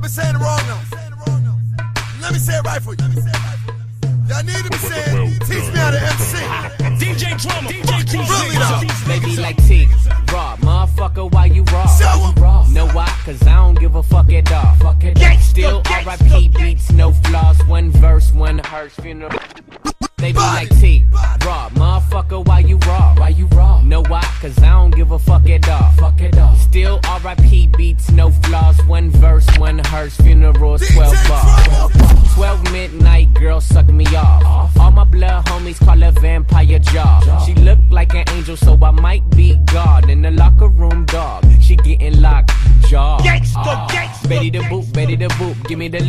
been saying it wrong now. Let me say it right for you. Y'all need to be saying, teach me how to MC. DJ Drama, DJ Really though. Baby like T, raw, motherfucker, why you raw? Show 'em. Know why? Cause I don't give a fuck at all. Still R.I.P. beats, no flaws, one verse, one hearse, funeral. They be like T, raw, motherfucker, why you raw? Why you raw? Know why? Cause I don't give a fuck at all. Still R.I.P. beats, no flaws, one verse, one hearse, funeral, 12 bars. 12 midnight, girl suck me off. All my blood homies call her vampire jaw. She look like an angel, so I might be God. In the locker room, dog, she getting locked jaw. Betty the boop, give me the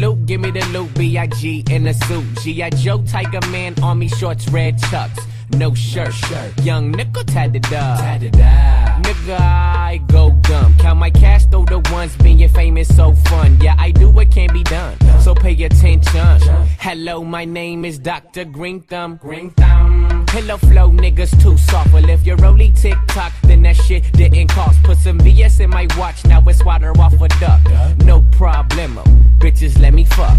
loop, B.I.G. in a suit. G.I. Joe, Tiger Man, army shorts, red chucks, no shirt. Young nickel tatted up. Nigga, I go dumb. Count my cash, throw the ones, being famous so fun. Yeah, I do what can be done, so pay attention. Hello, my name is Dr. Green Thumb. Pillow flow niggas too soft. Well, if you're only TikTok, then that shit didn't cost. Put some BS in my watch, now it's water off a duck. No problemo, bitches let me fuck.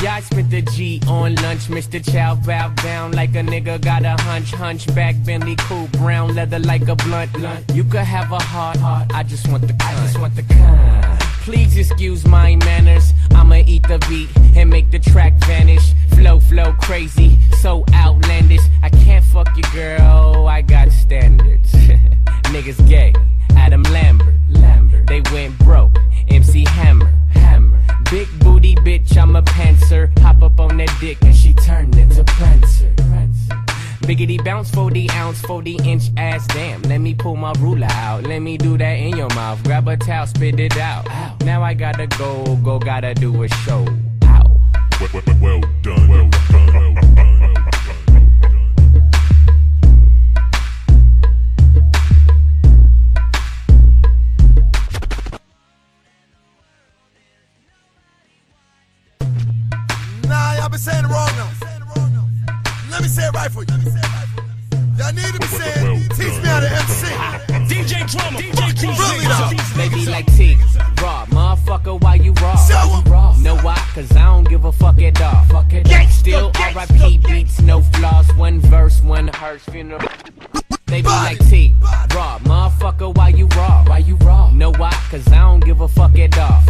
Yeah, I spent the G on lunch. Mr. Chow bow down like a nigga got a hunchback, Bentley, cool brown leather like a blunt. You could have a heart, I just want the kind. Please excuse my manners, I'ma eat the beat and make the track vanish. Flow crazy, so outlandish. I can't fuck you, girl, I got standards. Niggas gay, Adam Lambert. They went broke, MC Hammer. Big booty bitch, I'm a pantser. Hop up on that dick and she turned into Prancer. Biggity bounce, 40 ounce, 40 inch ass, damn. Let me pull my ruler out, let me do that in your mouth. Grab a towel, spit it out. Now I gotta go, gotta do a show. Ow. Well done. Nah, y'all been saying it wrong now. Let me say it right for you. Y'all need to be saying, teach me how to MC. DJ Drama, DJ Really though. Baby like T, raw, motherfucker, why you raw? Show 'em. Know why? Cause I don't give a fuck at all. Still R.I.P. beats, no flaws, one verse, one hearse, funeral. They be like T, raw, motherfucker, why you raw? Know why? Cause I don't give a fuck at all.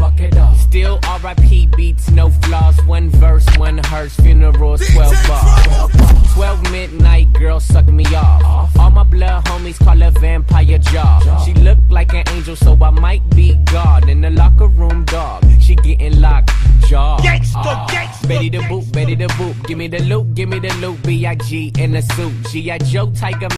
Still R.I.P. beats, no flaws, one verse, one hearse, funeral, 12 bars. 12 midnight, girl suck me off. All my blood homies call her vampire jaw. She look like an angel, so I might be God. In the locker room, dog, she getting locked jaw. Betty the boop, give me the loop, B.I.G. in a suit. G.I. Joe, Tiger